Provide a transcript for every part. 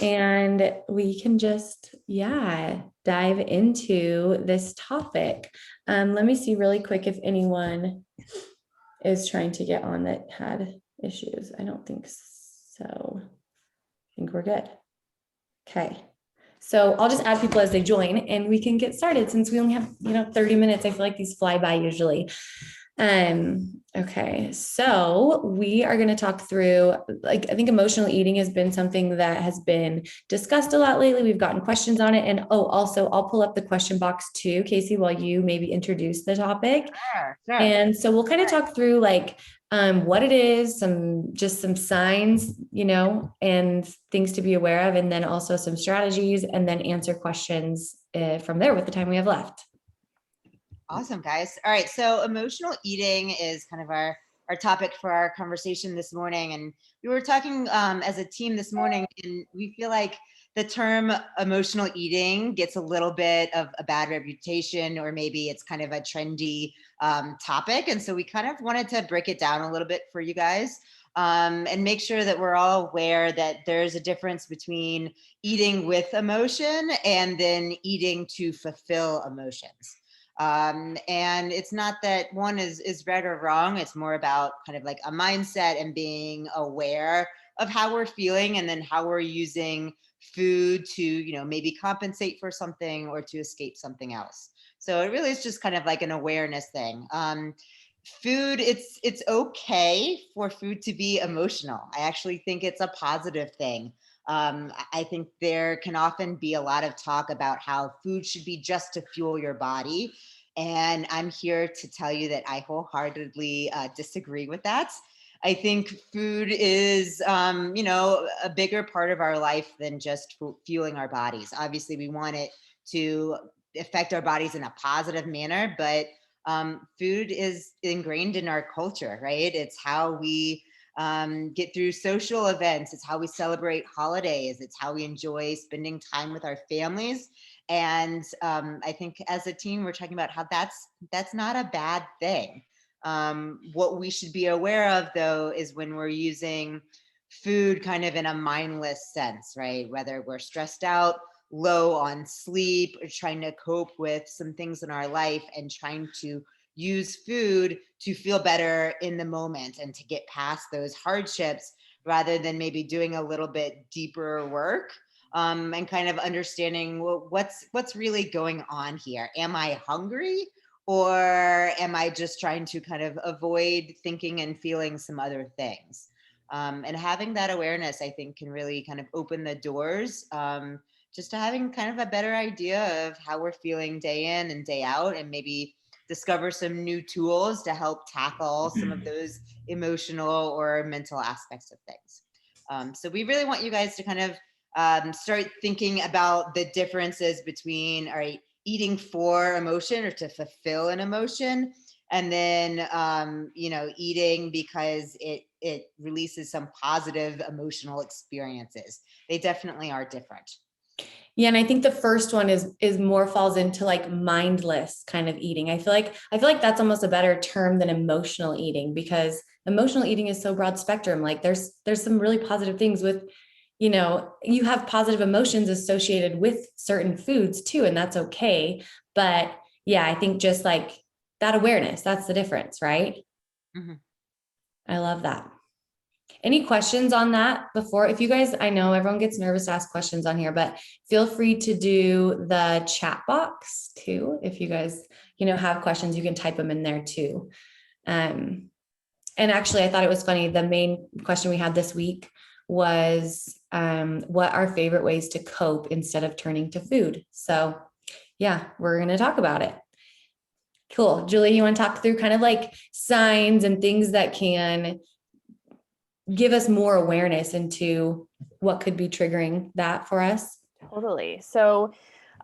and we can just, dive into this topic. Let me see really quick if anyone is trying to get on that had issues. I don't think so. I think we're good. Okay. So I'll just add people as they join and we can get started since we only have, 30 minutes. I feel like these fly by usually. Okay. So we are going to talk through, I think emotional eating has been something that has been discussed a lot lately. We've gotten questions on it. And also I'll pull up the question box too, Casey, while you maybe introduce the topic. Sure. And so we'll kind of talk through what it is, some signs, and things to be aware of, and then also some strategies, and then answer questions from there with the time we have left. Awesome, guys. All right. So emotional eating is kind of our topic for our conversation this morning. And we were talking as a team this morning, and we feel like the term emotional eating gets a little bit of a bad reputation, or maybe it's kind of a trendy topic. And so we kind of wanted to break it down a little bit for you guys and make sure that we're all aware that there's a difference between eating with emotion and then eating to fulfill emotions. And it's not that one is right or wrong. It's more about kind of like a mindset and being aware of how we're feeling, and then how we're using food to, maybe compensate for something or to escape something else. So it really is just kind of like an awareness thing. Food, it's okay for food to be emotional. I actually think it's a positive thing. I think there can often be a lot of talk about how food should be just to fuel your body. And I'm here to tell you that I wholeheartedly disagree with that. I think food is, a bigger part of our life than just fueling our bodies. Obviously, we want it to affect our bodies in a positive manner, but food is ingrained in our culture, right? It's how we get through social events. It's how we celebrate holidays. It's how we enjoy spending time with our families. And I think as a team, we're talking about how that's not a bad thing. What we should be aware of, though, is when we're using food kind of in a mindless sense, right? Whether we're stressed out, low on sleep, or trying to cope with some things in our life and trying to use food to feel better in the moment and to get past those hardships, rather than maybe doing a little bit deeper work and kind of understanding, well, what's really going on here? Am I hungry? Or am I just trying to kind of avoid thinking and feeling some other things? And having that awareness, I think, can really kind of open the doors just to having kind of a better idea of how we're feeling day in and day out, and maybe discover some new tools to help tackle some of those emotional or mental aspects of things. So we really want you guys to kind of start thinking about the differences between, all right, eating for emotion or to fulfill an emotion, and then eating because it releases some positive emotional experiences. They definitely are different. Yeah, and I think the first one is more falls into like mindless kind of eating. I feel like that's almost a better term than emotional eating, because emotional eating is so broad spectrum. Like there's some really positive things with, you have positive emotions associated with certain foods too, and that's okay. But yeah, I think just like that awareness, that's the difference, right? Mm-hmm. I love that. Any questions on that before? If you guys, I know everyone gets nervous to ask questions on here, but feel free to do the chat box too. If you guys, have questions, you can type them in there too. And actually, I thought it was funny. The main question we had this week was what are favorite ways to cope instead of turning to food? So yeah, we're going to talk about it. Cool. Julie, you want to talk through kind of like signs and things that can give us more awareness into what could be triggering that for us? Totally. So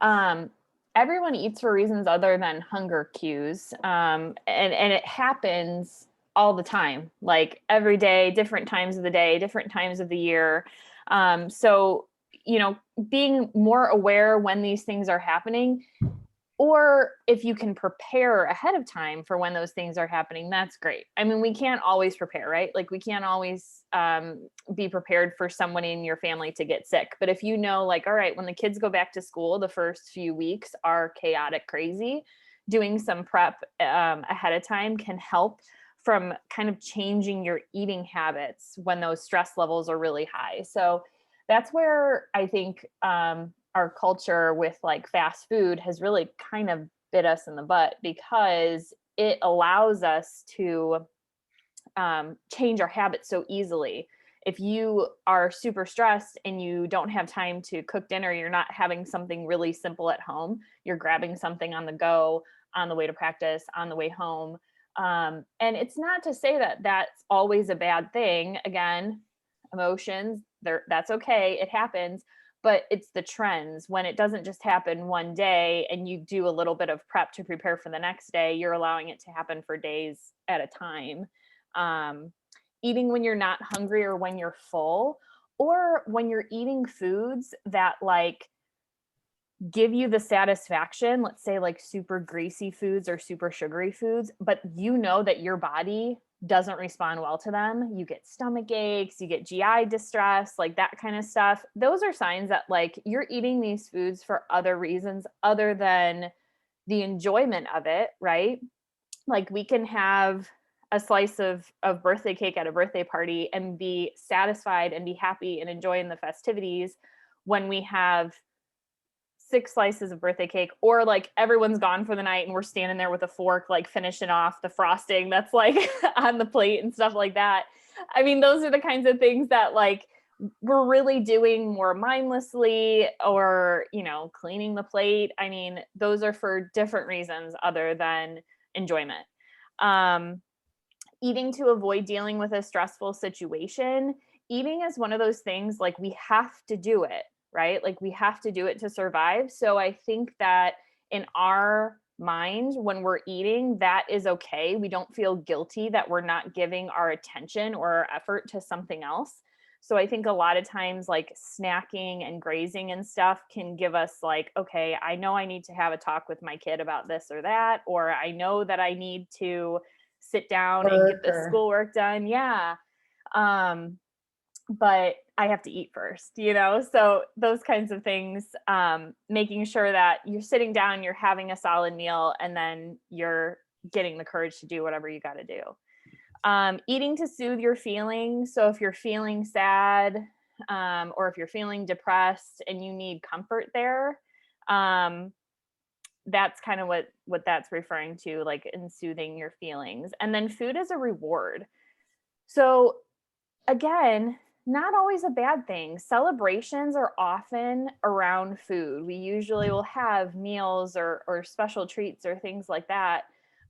everyone eats for reasons other than hunger cues. And it happens all the time, like every day, different times of the day, different times of the year. So, being more aware when these things are happening Or if you can prepare ahead of time for when those things are happening, that's great. I mean, we can't always prepare, right? Like we can't always be prepared for someone in your family to get sick. But if you know, like, all right, when the kids go back to school, the first few weeks are chaotic, crazy, doing some prep ahead of time can help from kind of changing your eating habits when those stress levels are really high. So that's where I think our culture with like fast food has really kind of bit us in the butt, because it allows us to change our habits so easily. If you are super stressed and you don't have time to cook dinner, you're not having something really simple at home, you're grabbing something on the go, on the way to practice, on the way home. And it's not to say that that's always a bad thing. Again, emotions, that's okay, it happens. But it's the trends. When it doesn't just happen one day and you do a little bit of prep to prepare for the next day, you're allowing it to happen for days at a time. Eating when you're not hungry or when you're full, or when you're eating foods that like give you the satisfaction, let's say like super greasy foods or super sugary foods, but you know that your body doesn't respond well to them. You get stomach aches, you get GI distress, like that kind of stuff. Those are signs that like you're eating these foods for other reasons other than the enjoyment of it, right? Like we can have a slice of birthday cake at a birthday party and be satisfied and be happy and enjoying the festivities when we have 6 slices of birthday cake, or like everyone's gone for the night and we're standing there with a fork, like finishing off the frosting that's like on the plate and stuff like that. I mean, those are the kinds of things that like we're really doing more mindlessly, or, you know, cleaning the plate. I mean, those are for different reasons other than enjoyment. Eating to avoid dealing with a stressful situation. Eating is one of those things like we have to do it, right? Like we have to do it to survive. So I think that in our mind, when we're eating, that is okay. We don't feel guilty that we're not giving our attention or our effort to something else. So I think a lot of times like snacking and grazing and stuff can give us like, okay, I know I need to have a talk with my kid about this or that, or I know that I need to sit down and get the schoolwork done. Yeah. But I have to eat first, you know? So those kinds of things, making sure that you're sitting down, you're having a solid meal, and then you're getting the courage to do whatever you got to do. Eating to soothe your feelings. So if you're feeling sad, or if you're feeling depressed and you need comfort there, that's kind of what that's referring to, like in soothing your feelings. And then food as a reward. So again, not always a bad thing. Celebrations are often around food. We usually will have meals or special treats or things like that.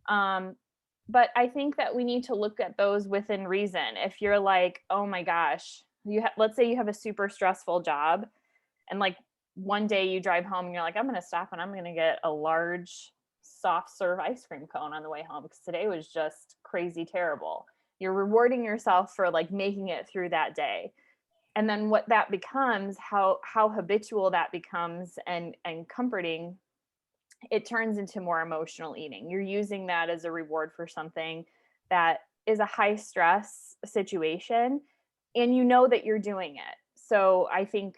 But I think that we need to look at those within reason. If you're like, oh my gosh, let's say you have a super stressful job, and like one day you drive home and you're like, I'm going to stop and I'm going to get a large soft serve ice cream cone on the way home because today was just crazy terrible. You're rewarding yourself for like making it through that day. And then what that becomes, how habitual that becomes and comforting, it turns into more emotional eating. You're using that as a reward for something that is a high stress situation, and you know that you're doing it. So I think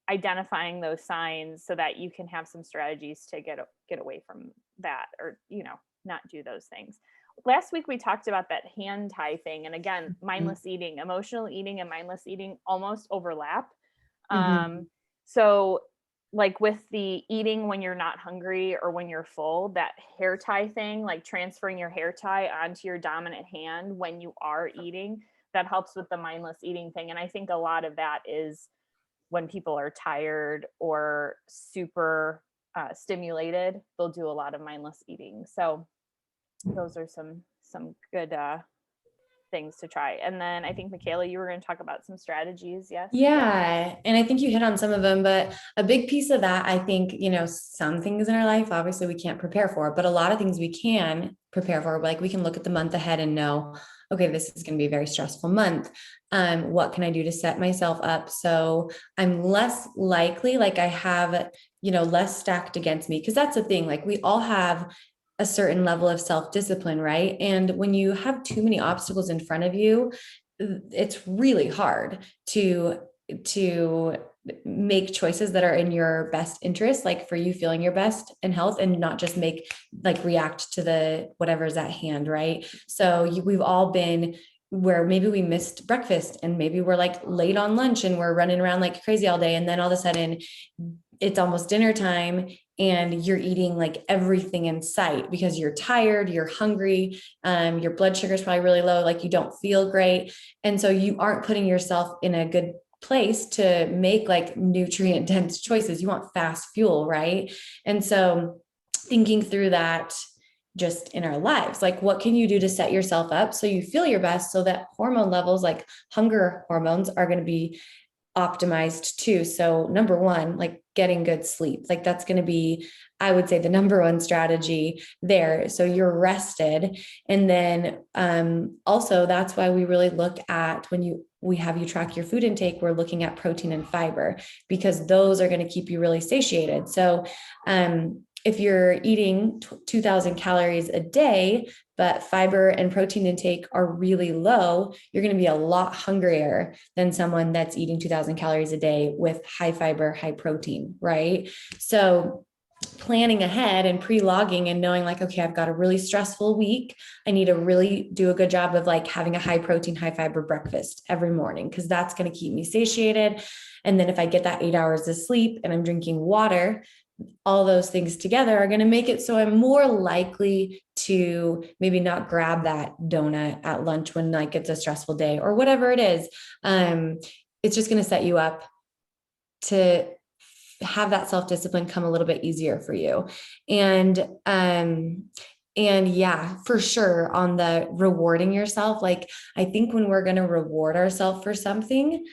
identifying those signs so that you can have some strategies to get away from that, or, you know, not do those things. Last week we talked about that hand tie thing, and again, mindless eating, emotional eating and mindless eating almost overlap. So like with the eating when you're not hungry or when you're full, that hair tie thing, like transferring your hair tie onto your dominant hand when you are eating, that helps with the mindless eating thing. And I think a lot of that is when people are tired or super stimulated, they'll do a lot of mindless eating. So those are some good things to try. And then I think, Michaela, you were going to talk about some strategies. Yes. Yeah. And I think you hit on some of them, but a big piece of that, I think, you know, some things in our life, obviously we can't prepare for, but a lot of things we can prepare for. Like we can look at the month ahead and know, okay, this is going to be a very stressful month. What can I do to set myself up so I'm less likely, like I have, less stacked against me. Cause that's the thing, like we all have a certain level of self-discipline, right? And when you have too many obstacles in front of you, it's really hard to make choices that are in your best interest, like for you feeling your best in health, and not just react to the whatever's at hand, right? So we've all been where maybe we missed breakfast and maybe we're like late on lunch and we're running around like crazy all day, and then all of a sudden it's almost dinner time and you're eating like everything in sight because you're tired, you're hungry, your blood sugar is probably really low, like you don't feel great. And so you aren't putting yourself in a good place to make like nutrient dense choices. You want fast fuel, right? And so thinking through that just in our lives, like what can you do to set yourself up so you feel your best, so that hormone levels, like hunger hormones, are going to be optimized too. So number one, like getting good sleep, like that's going to be, I would say, the number one strategy there. So you're rested. And then also that's why we really look at, when we have you track your food intake, we're looking at protein and fiber, because those are going to keep you really satiated. So if you're eating 2,000 calories a day, but fiber and protein intake are really low, you're going to be a lot hungrier than someone that's eating 2,000 calories a day with high fiber, high protein, right? So planning ahead and pre-logging and knowing like, okay, I've got a really stressful week. I need to really do a good job of like having a high protein, high fiber breakfast every morning, because that's going to keep me satiated. And then if I get that 8 hours of sleep and I'm drinking water, all those things together are going to make it so I'm more likely to maybe not grab that donut at lunch when like it's a stressful day or whatever it is. It's just going to set you up to have that self-discipline come a little bit easier for you. And yeah, for sure, on the rewarding yourself, like I think when we're going to reward ourselves for something,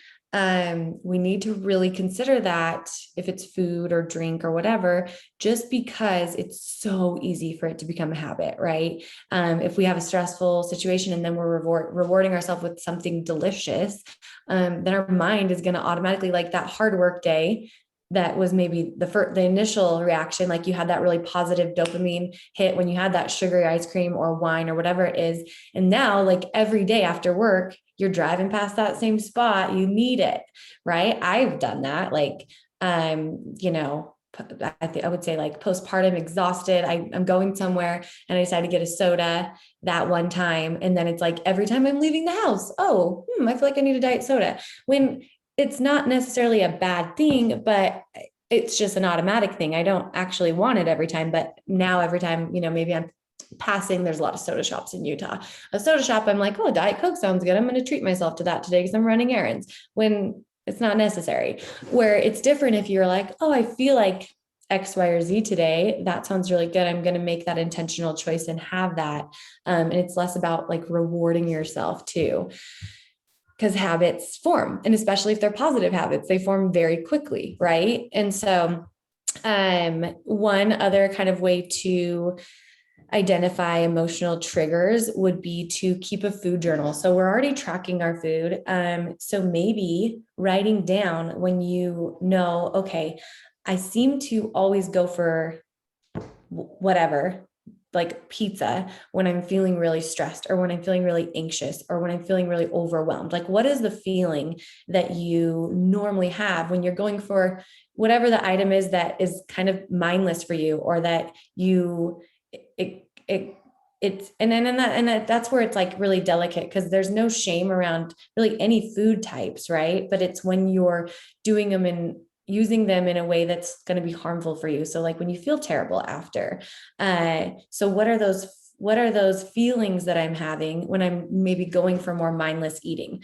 we need to really consider that, if it's food or drink or whatever, just because it's so easy for it to become a habit, right? If we have a stressful situation and then we're rewarding ourselves with something delicious, then our mind is going to automatically, like that hard work day that was maybe the initial reaction, like you had that really positive dopamine hit when you had that sugary ice cream or wine or whatever it is. And now like every day after work, you're driving past that same spot, you need it, right? I've done that. Like, I would say like postpartum exhausted. I'm going somewhere and I decided to get a soda that one time. And then it's like, every time I'm leaving the house, I feel like I need a diet soda, when it's not necessarily a bad thing, but it's just an automatic thing. I don't actually want it every time, but now every time, maybe I'm passing, there's a lot of soda shops in Utah. A soda shop, I'm like, Diet Coke sounds good. I'm going to treat myself to that today because I'm running errands, when it's not necessary. Where it's different if you're like, I feel like X, Y, or Z today. That sounds really good. I'm going to make that intentional choice and have that. And it's less about like rewarding yourself too, because habits form, and especially if they're positive habits, they form very quickly, right? And so one other kind of way to identify emotional triggers would be to keep a food journal. So we're already tracking our food. So maybe writing down when okay, I seem to always go for whatever, like pizza, when I'm feeling really stressed, or when I'm feeling really anxious, or when I'm feeling really overwhelmed. Like, what is the feeling that you normally have when you're going for whatever the item is that is kind of mindless for you, or that that's where it's like really delicate, because there's no shame around really any food types, right? But it's when you're doing them and using them in a way that's going to be harmful for you. So like when you feel terrible after, so what are those feelings that I'm having when I'm maybe going for more mindless eating?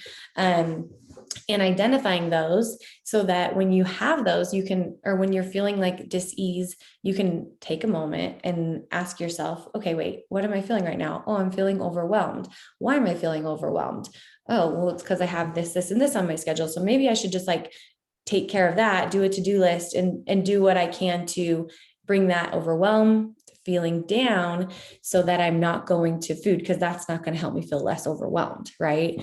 And identifying those, so that when you have those, you can, or when you're feeling like dis-ease, you can take a moment and ask yourself, okay, wait, what am I feeling right now? I'm feeling overwhelmed. Why am I feeling overwhelmed? It's because I have this, and this on my schedule. So maybe I should just like take care of that, do a to-do list, and do what I can to bring that overwhelm feeling down, so that I'm not going to food, because that's not going to help me feel less overwhelmed, right?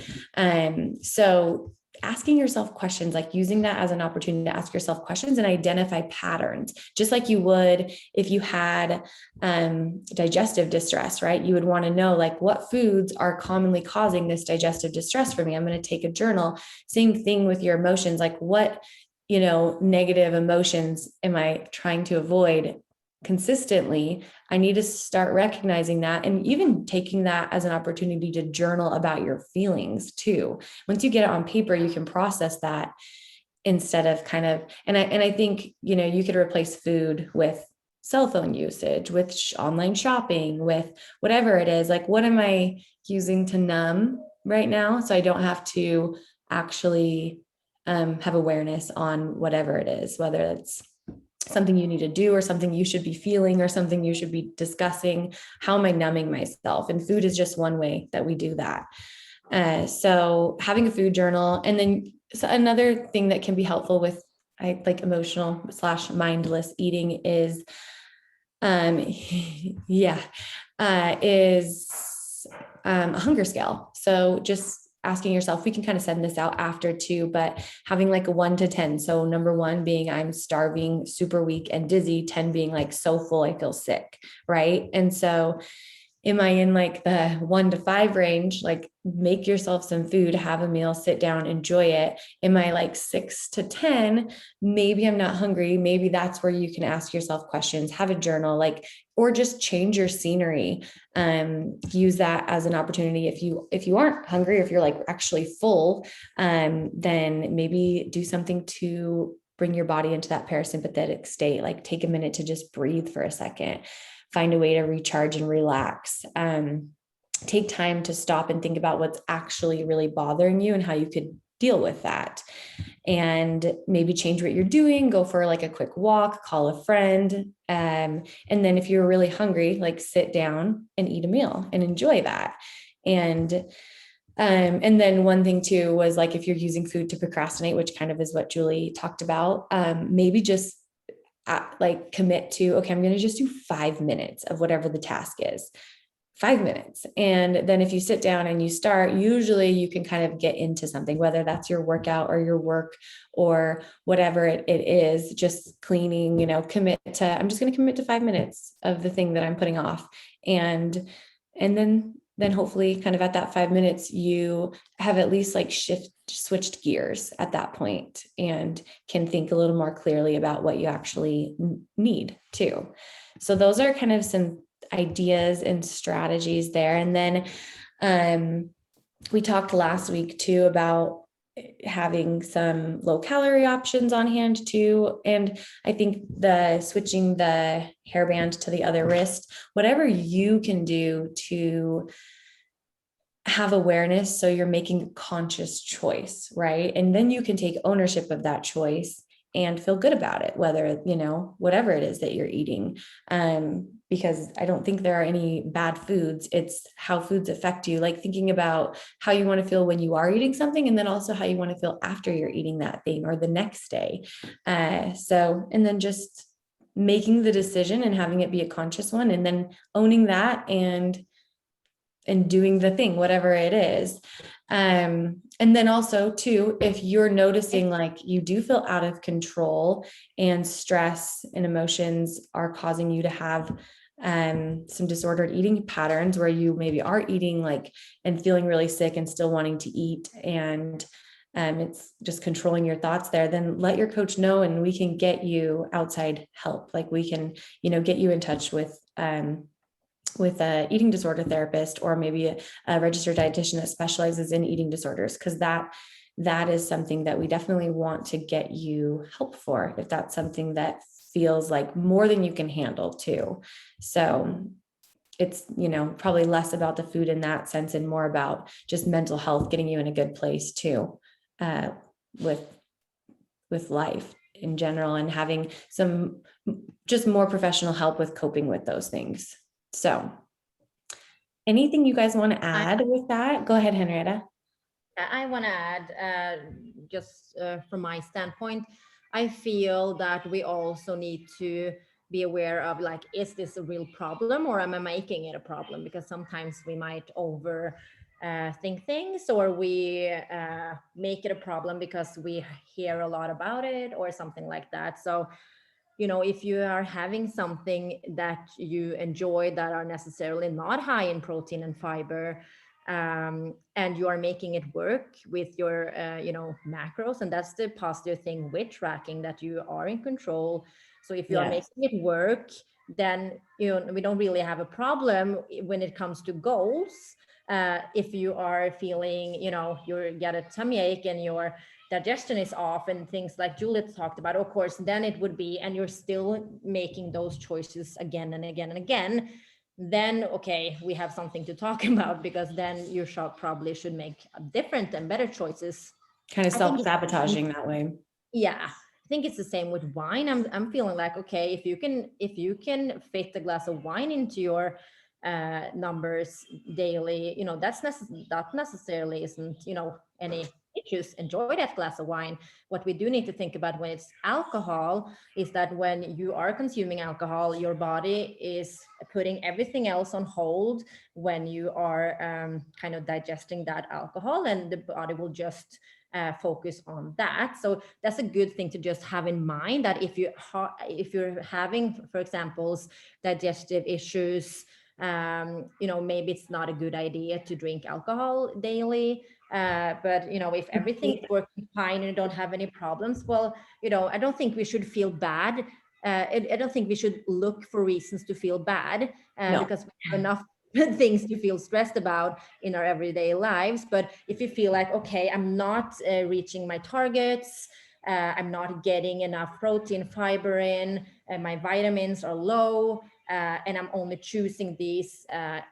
So asking yourself questions, like using that as an opportunity to ask yourself questions and identify patterns, just like you would if you had digestive distress, right? You would want to know, like, what foods are commonly causing this digestive distress for me? I'm going to take a journal. Same thing with your emotions, like what, negative emotions am I trying to avoid consistently? I need to start recognizing that and even taking that as an opportunity to journal about your feelings too. Once you get it on paper, you can process that instead of and I think, you could replace food with cell phone usage, with online shopping, with whatever it is. Like, what am I using to numb right now? So I don't have to actually have awareness on whatever it is, whether it's something you need to do or something you should be feeling or something you should be discussing. How am I numbing myself? And food is just one way that we do that. So having a food journal, and then another thing that can be helpful with emotional / mindless eating is, a hunger scale. So just asking yourself, we can kind of send this out after too, but having like a 1 to 10. So number 1 being I'm starving, super weak and dizzy, 10 being like so full, I feel sick. Right. And so am I in like the 1 to 5 range? Like, make yourself some food, have a meal, sit down, enjoy it. Am I like 6 to 10? Maybe I'm not hungry. Maybe that's where you can ask yourself questions, have a journal, or just change your scenery. Use that as an opportunity. If you aren't hungry, if you're like actually full, then maybe do something to bring your body into that parasympathetic state. Like, take a minute to just breathe for a second. Find a way to recharge and relax. Take time to stop and think about what's actually really bothering you and how you could deal with that. And maybe change what you're doing, go for like a quick walk, call a friend. And then if you're really hungry, like, sit down and eat a meal and enjoy that. And then one thing too was, like, if you're using food to procrastinate, which kind of is what Julie talked about, maybe just commit to, okay, I'm going to just do 5 minutes of whatever the task is, 5 minutes. And then if you sit down and you start, usually you can kind of get into something, whether that's your workout or your work or whatever it is, just cleaning, I'm just going to commit to 5 minutes of the thing that I'm putting off. And then hopefully kind of at that 5 minutes, you have at least switched gears at that point and can think a little more clearly about what you actually need too. So those are kind of some ideas and strategies there. And then we talked last week too about having some low calorie options on hand too. And I think switching the hairband to the other wrist, whatever you can do to have awareness, so you're making a conscious choice, right? And then you can take ownership of that choice and feel good about it, whether, whatever it is that you're eating. Because I don't think there are any bad foods. It's how foods affect you, like thinking about how you want to feel when you are eating something, and then also how you want to feel after you're eating that thing or the next day. And then just making the decision and having it be a conscious one, and then owning that and doing the thing, whatever it is. And then also too, if you're noticing like you do feel out of control and stress and emotions are causing you to have some disordered eating patterns where you maybe are eating and feeling really sick and still wanting to eat, and it's just controlling your thoughts there, then let your coach know and we can get you outside help. Like, we can, get you in touch with a eating disorder therapist, or maybe a registered dietitian that specializes in eating disorders, because that is something that we definitely want to get you help for, if that's something that feels like more than you can handle too. So it's, probably less about the food in that sense and more about just mental health, getting you in a good place too, with life in general, and having some just more professional help with coping with those things. So anything you guys want to add with that? Go ahead, Henrietta. I want to add, just from my standpoint, I feel that we also need to be aware of, is this a real problem, or am I making it a problem? Because sometimes we might think things, or we make it a problem because we hear a lot about it or something like that. So, if you are having something that you enjoy that are necessarily not high in protein and fiber, and you are making it work with your macros, and that's the positive thing with tracking, that you are in control. So if you are Yes. making it work, then we don't really have a problem when it comes to goals. If you are feeling you get a tummy ache and your digestion is off and things like Juliet talked about, of course, then it would be, and you're still making those choices again and again and again, then okay, we have something to talk about, because then your shop probably should make different and better choices. Kind of I think it's- self-sabotaging that way. Yeah, I think it's the same with wine. I'm feeling like, okay, if you can fit a glass of wine into your numbers daily, that necessarily isn't any issues. Enjoy that glass of wine. What we do need to think about when it's alcohol is that when you are consuming alcohol, your body is putting everything else on hold when you are kind of digesting that alcohol, and the body will just focus on that. So that's a good thing to just have in mind, that if you're having, for example, digestive issues, maybe it's not a good idea to drink alcohol daily. But if everything is working fine and you don't have any problems, well, I don't think we should feel bad. I don't think we should look for reasons to feel bad, No. because we have enough things to feel stressed about in our everyday lives. But if you feel like, okay, I'm not reaching my targets, I'm not getting enough protein, fiber in, my vitamins are low, and I'm only choosing these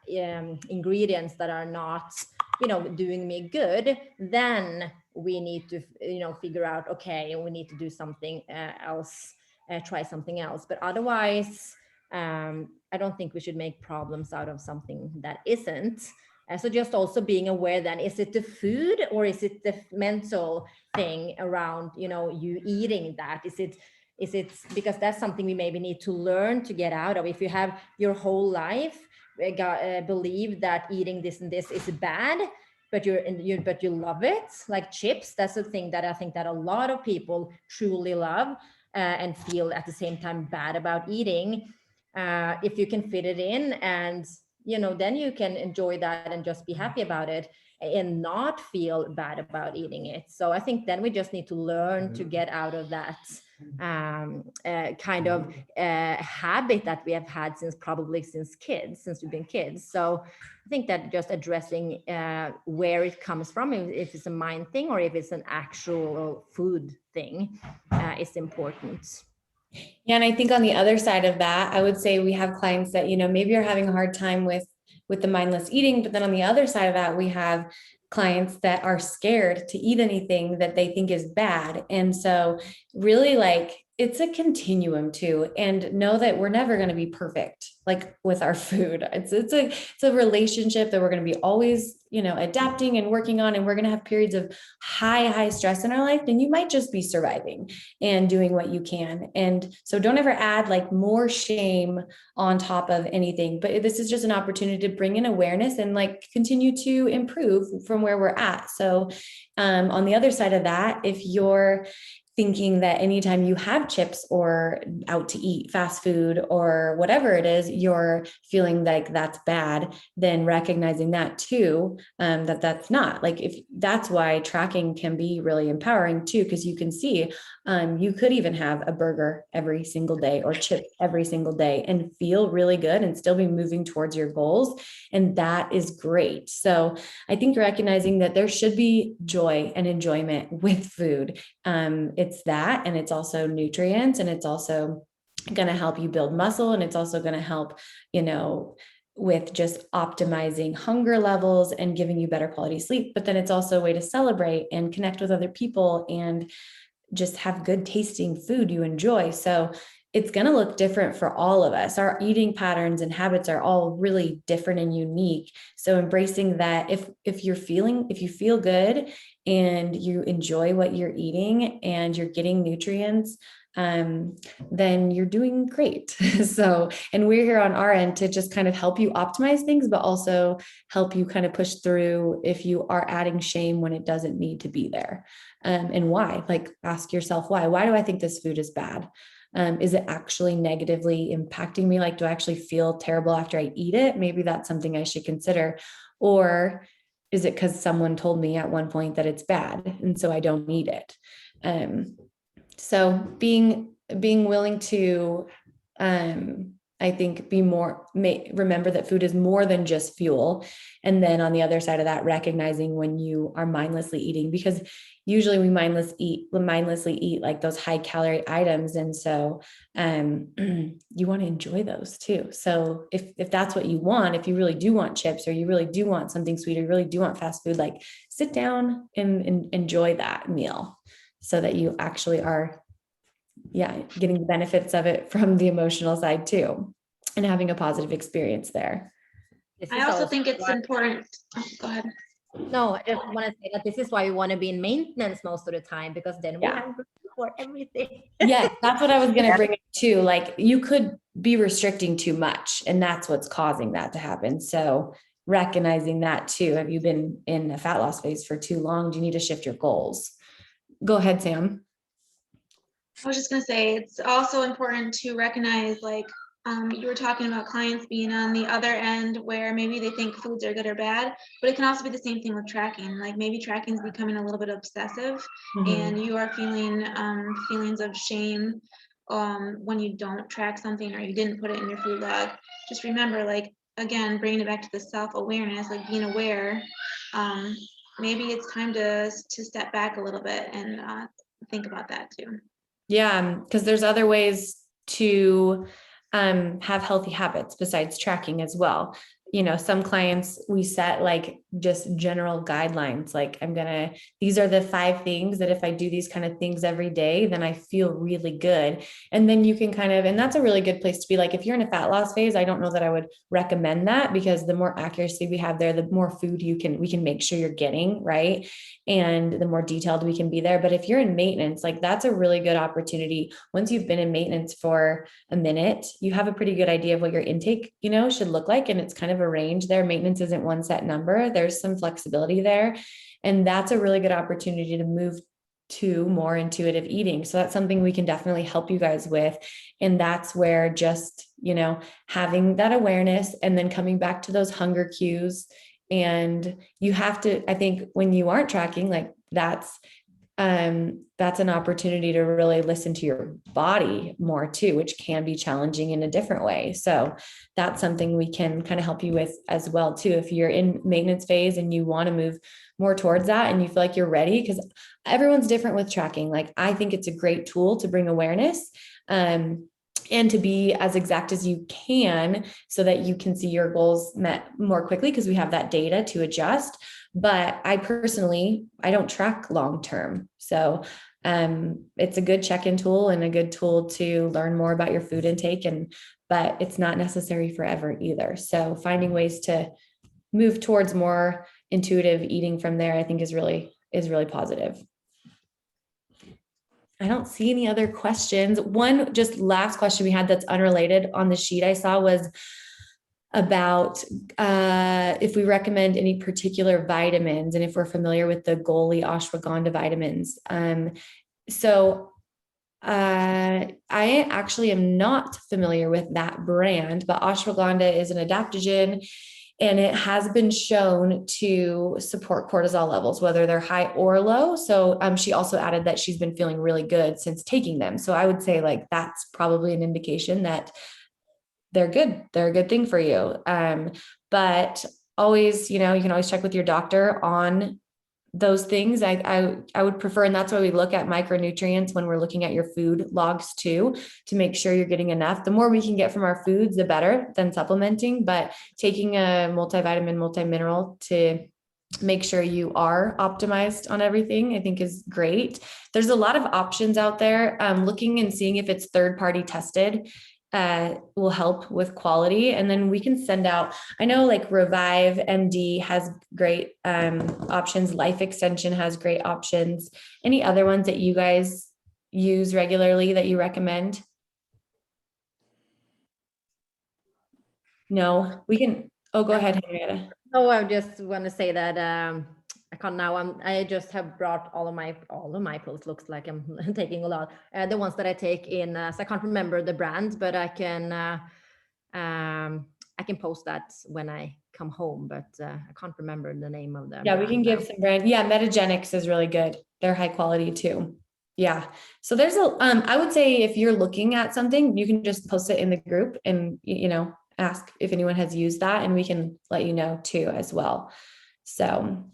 ingredients that are not doing me good, then we need to figure out, okay, we need to do something else, try something else. But otherwise, I don't think we should make problems out of something that isn't. So just also being aware, then, is it the food or is it the mental thing around you eating that? Is it because that's something we maybe need to learn to get out of. If you have your whole life believe that eating this and this is bad, but you love it, like chips, that's the thing that I think that a lot of people truly love, and feel at the same time bad about eating. If you can fit it in, and then you can enjoy that and just be happy about it and not feel bad about eating it. So I think then we just need to learn to get out of that kind of habit that we have had since we've been kids. So I think that just addressing where it comes from, if it's a mind thing or if it's an actual food thing, is important. Yeah, and I think on the other side of that, I would say we have clients that, maybe you're having a hard time with the mindless eating, but then on the other side of that, we have clients that are scared to eat anything that they think is bad. And so really, like, it's a continuum too, and know that we're never going to be perfect, like with our food. It's a relationship that we're going to be always, adapting and working on, and we're going to have periods of high stress in our life. And you might just be surviving and doing what you can. And so don't ever add like more shame on top of anything, but this is just an opportunity to bring in awareness and like continue to improve from where we're at. So on the other side of that, if you're thinking that anytime you have chips or out to eat fast food or whatever it is, you're feeling like that's bad, then recognizing that too, that's not, like, if that's why tracking can be really empowering too, because you can see you could even have a burger every single day or chips every single day and feel really good and still be moving towards your goals. And that is great. So I think recognizing that there should be joy and enjoyment with food. It's that, and it's also nutrients, and it's also going to help you build muscle, and it's also going to help, with just optimizing hunger levels and giving you better quality sleep. But then it's also a way to celebrate and connect with other people and just have good tasting food you enjoy. So it's going to look different for all of us. Our eating patterns and habits are all really different and unique. So embracing that, if you feel good and you enjoy what you're eating and you're getting nutrients, then you're doing great. So, and we're here on our end to just kind of help you optimize things, but also help you kind of push through if you are adding shame when it doesn't need to be there. And why? Like, ask yourself why. Why do I think this food is bad? Is it actually negatively impacting me? Like, do I actually feel terrible after I eat it? Maybe that's something I should consider. Or is it because someone told me at one point that it's bad and so I don't eat it? So being willing to, I think, remember that food is more than just fuel. And then on the other side of that, recognizing when you are mindlessly eating, because usually we mindlessly eat like those high calorie items. And so you want to enjoy those too. So if that's what you want, if you really do want chips, or you really do want something sweet, or you really do want fast food, like sit down and enjoy that meal so that you actually are, getting the benefits of it from the emotional side too, and having a positive experience there. I also think it's important. Oh, go ahead. No, I just want to say that this is why we want to be in maintenance most of the time, because then we have room for everything. Yeah, that's what I was going to bring up too. Like, you could be restricting too much, and that's what's causing that to happen. So recognizing that too. Have you been in a fat loss phase for too long? Do you need to shift your goals? Go ahead, Sam. I was just going to say, it's also important to recognize, like, you were talking about clients being on the other end where maybe they think foods are good or bad, but it can also be the same thing with tracking. Like, maybe tracking is becoming a little bit obsessive, and you are feeling feelings of shame when you don't track something or you didn't put it in your food log. Just remember, like, again, bringing it back to the self-awareness, like being aware. Maybe it's time to step back a little bit and think about that too. Yeah, because there's other ways to have healthy habits besides tracking as well. You know, some clients, we set like just general guidelines, like these are the 5 things that if I do these kind of things every day, then I feel really good. And then you can and that's a really good place to be. Like, if you're in a fat loss phase, I don't know that I would recommend that, because the more accuracy we have there, the more food we can make sure you're getting, right? And the more detailed we can be there. But if you're in maintenance, like, that's a really good opportunity. Once you've been in maintenance for a minute, you have a pretty good idea of what your intake, should look like. And it's kind of a range there. Maintenance isn't one set number. There's some flexibility there. And that's a really good opportunity to move to more intuitive eating. So that's something we can definitely help you guys with. And that's where just, having that awareness and then coming back to those hunger cues. And you have to, I think when you aren't tracking, like that's an opportunity to really listen to your body more too, which can be challenging in a different way. So that's something we can kind of help you with as well too. If you're in maintenance phase and you want to move more towards that and you feel like you're ready, because everyone's different with tracking. Like, I think it's a great tool to bring awareness, and to be as exact as you can so that you can see your goals met more quickly, because we have that data to adjust. But I don't track long-term. So it's a good check-in tool and a good tool to learn more about your food intake, but it's not necessary forever either. So finding ways to move towards more intuitive eating from there, I think is really positive. I don't see any other questions. One just last question we had that's unrelated on the sheet I saw was about if we recommend any particular vitamins and if we're familiar with the Goli ashwagandha vitamins. So I actually am not familiar with that brand, but ashwagandha is an adaptogen, and it has been shown to support cortisol levels, whether they're high or low. So she also added that she's been feeling really good since taking them. So I would say, like, that's probably an indication that they're good. They're a good thing for you. But always, you can always check with your doctor on those things. I would prefer, and that's why we look at micronutrients when we're looking at your food logs too, to make sure you're getting enough. The more we can get from our foods, the better than supplementing, but taking a multivitamin, multimineral to make sure you are optimized on everything, I think is great. There's a lot of options out there. Looking and seeing if it's third-party tested will help with quality. And then we can send out, I know like Revive MD has great options. Life Extension has great options. Any other ones that you guys use regularly that you recommend? No, we can, oh, go ahead, Henrietta. No, I just want to say that I can't now. I just have brought all of my pills. Looks like I'm taking a lot. The ones that I take in, so I can't remember the brand, but I can post that when I come home. But I can't remember the name of them. Yeah, we can give some brand. Yeah, Metagenics is really good. They're high quality too. Yeah. So there's a, I would say if you're looking at something, you can just post it in the group and, ask if anyone has used that, and we can let you know too as well. So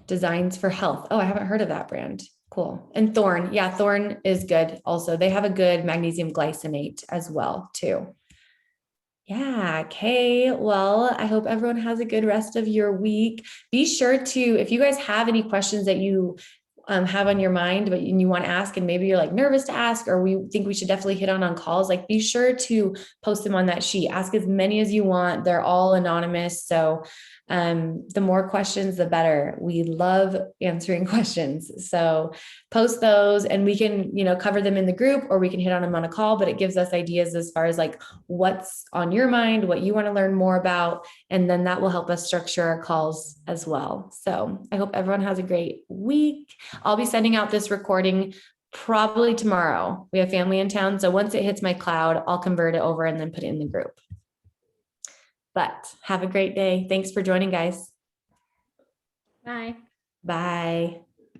Designs for Health. Oh, I haven't heard of that brand. Cool. And Thorn. Yeah, Thorn is good also. They have a good magnesium glycinate as well too. Yeah. Okay. Well, I hope everyone has a good rest of your week. Be sure to, if you guys have any questions that you have on your mind, but you want to ask, and maybe you're like nervous to ask, or we think we should definitely hit on calls, like be sure to post them on that sheet. Ask as many as you want. They're all anonymous. So the more questions, the better. We love answering questions. So post those and we can, cover them in the group, or we can hit on them on a call, but it gives us ideas as far as like what's on your mind, what you want to learn more about. And then that will help us structure our calls as well. So I hope everyone has a great week. I'll be sending out this recording probably tomorrow. We have family in town. So once it hits my cloud, I'll convert it over and then put it in the group. But have a great day. Thanks for joining, guys. Bye. Bye.